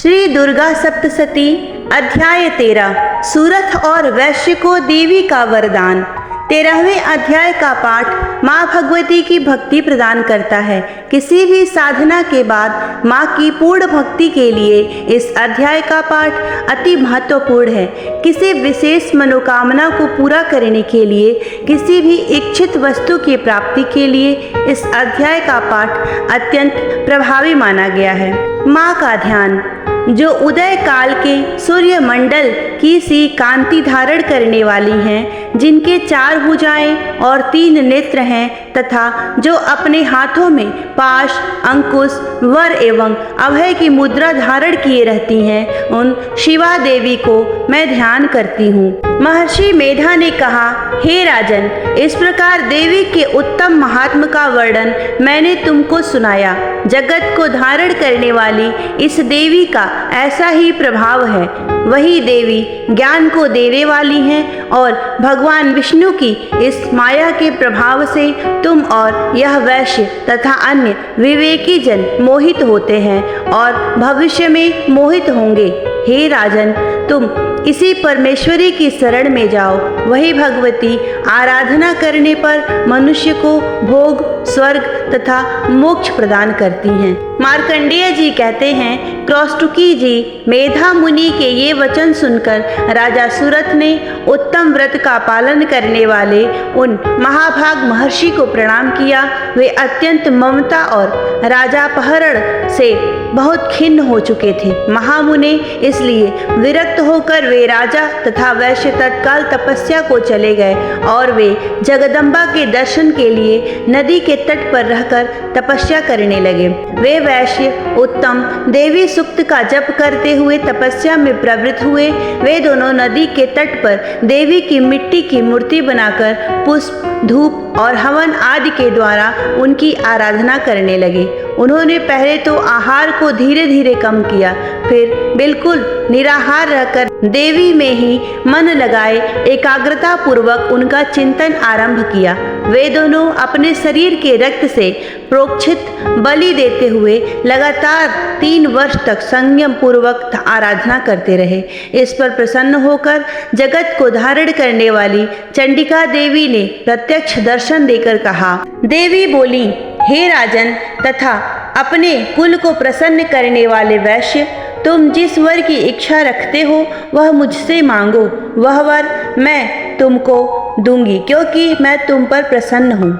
श्री दुर्गा सप्तशती अध्याय 13 सूरथ और वैश्य को देवी का वरदान। 13वें अध्याय का पाठ माँ भगवती की भक्ति प्रदान करता है। किसी भी साधना के बाद माँ की पूर्ण भक्ति के लिए इस अध्याय का पाठ अति महत्वपूर्ण है। किसी विशेष मनोकामना को पूरा करने के लिए, किसी भी इच्छित वस्तु की प्राप्ति के लिए इस अध्याय का पाठ अत्यंत प्रभावी माना गया है। माँ का ध्यान, जो उदय काल के सूर्य मंडल की सी कांति धारण करने वाली हैं, जिनके 4 भुजाएं और 3 नेत्र हैं तथा जो अपने हाथों में पाश, अंकुश, वर एवं अभय की मुद्रा धारण किए रहती हैं, उन शिवा देवी को मैं ध्यान करती हूँ। महर्षि मेधा ने कहा, हे राजन, इस प्रकार देवी के उत्तम महात्म का वर्णन मैंने तुमको सुनाया। जगत को धारण करने वाली इस देवी का ऐसा ही प्रभाव है। वही देवी ज्ञान को देने वाली हैं और भगवान विष्णु की इस माया के प्रभाव से तुम और यह वैश्य तथा अन्य विवेकी जन मोहित होते हैं और भविष्य में मोहित होंगे। हे राजन, तुम इसी परमेश्वरी की शरण में जाओ। वही भगवती आराधना करने पर मनुष्य को भोग, स्वर्ग तथा मोक्ष प्रदान करती हैं। मार्कंडेय जी कहते हैं, क्रौष्टुकी जी, मेधा मुनि के ये वचन सुनकर राजा सूरथ ने उत्तम व्रत का पालन करने वाले उन महाभाग महर्षि को प्रणाम किया। वे अत्यंत ममता और राजापहरण से बहुत खिन्न हो चुके थे। महामुने इसलिए विरक्त होकर वे राजा तथा वैश्य तत्काल तपस्या को चले गए और वे जगदम्बा के दर्शन के लिए नदी के तट पर रहकर तपस्या करने लगे। वे वैश्य उत्तम देवी सूक्त का जप करते हुए तपस्या में प्रवृत्त हुए। वे दोनों नदी के तट पर देवी की मिट्टी की मूर्ति बनाकर पुष्प, धूप और हवन आदि के द्वारा उनकी आराधना करने लगे। उन्होंने पहले तो आहार को धीरे धीरे कम किया, फिर बिल्कुल निराहार रहकर देवी में ही मन लगाए एकाग्रता पूर्वक उनका चिंतन आरंभ किया। वे दोनों अपने शरीर के रक्त से प्रोक्षित बलि देते हुए लगातार 3 वर्ष तक संयम पूर्वक आराधना करते रहे। इस पर प्रसन्न होकर जगत को धारण करने वाली चंडिका देवी ने प्रत्यक्ष दर्शन देकर कहा। देवी बोली, हे राजन तथा अपने कुल को प्रसन्न करने वाले वैश्य, तुम जिस वर की इच्छा रखते हो वह मुझसे मांगो। वह वर मैं तुमको दूंगी, क्योंकि मैं तुम पर प्रसन्न हूँ।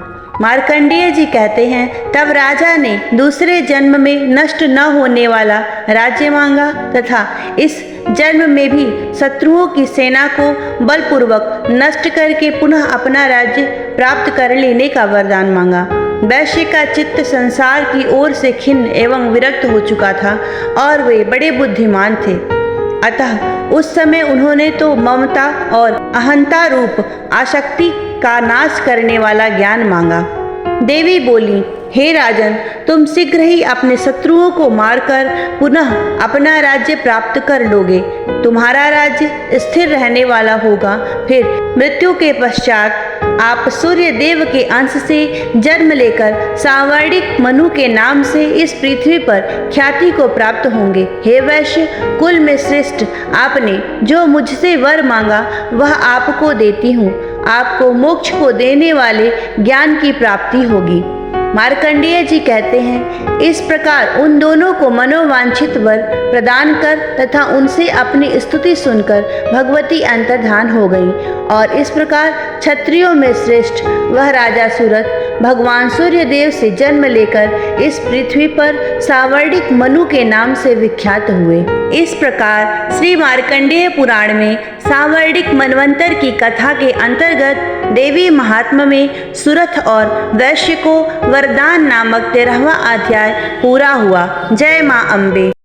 मार्कंडेय जी कहते हैं, तब राजा ने दूसरे जन्म में नष्ट न होने वाला राज्य मांगा तथा इस जन्म में भी शत्रुओं की सेना को बलपूर्वक नष्ट करके पुनः अपना राज्य प्राप्त कर लेने का वरदान मांगा। वैश्य का चित्त संसार की ओर से खिन्न एवं विरक्त हो चुका था और वे बड़े बुद्धिमान थे। अतः उस समय उन्होंने तो ममता और अहंता रूप आसक्ति का नाश करने वाला ज्ञान मांगा। देवी बोली, हे राजन, तुम शीघ्र ही अपने शत्रुओं को मारकर पुनः अपना राज्य प्राप्त कर लोगे। तुम्हारा राज्य स्थिर रहने वाला होगा। फिर मृत्यु के पश्चात आप सूर्य देव के अंश से जन्म लेकर सांवर्णिक मनु के नाम से इस पृथ्वी पर ख्याति को प्राप्त होंगे। हे वैश्य कुल में श्रेष्ठ, आपने जो मुझसे वर मांगा वह आपको देती हूँ। आपको मोक्ष को देने वाले ज्ञान की प्राप्ति होगी। मार्कंडेय जी कहते हैं, इस प्रकार उन दोनों को मनोवांछित वर प्रदान कर तथा उनसे अपनी स्तुति सुनकर भगवती अंतर्धान हो गई और इस प्रकार क्षत्रियों में श्रेष्ठ वह राजा सूरथ भगवान सूर्य देव से जन्म लेकर इस पृथ्वी पर सांवर्णिक मनु के नाम से विख्यात हुए। इस प्रकार श्री मार्कंडेय पुराण में सांवर्णिक मनवंतर की कथा के अंतर्गत देवी महात्म्य में सूरथ और वैश्य को वरदान नामक 13वां अध्याय पूरा हुआ। जय मां अम्बे।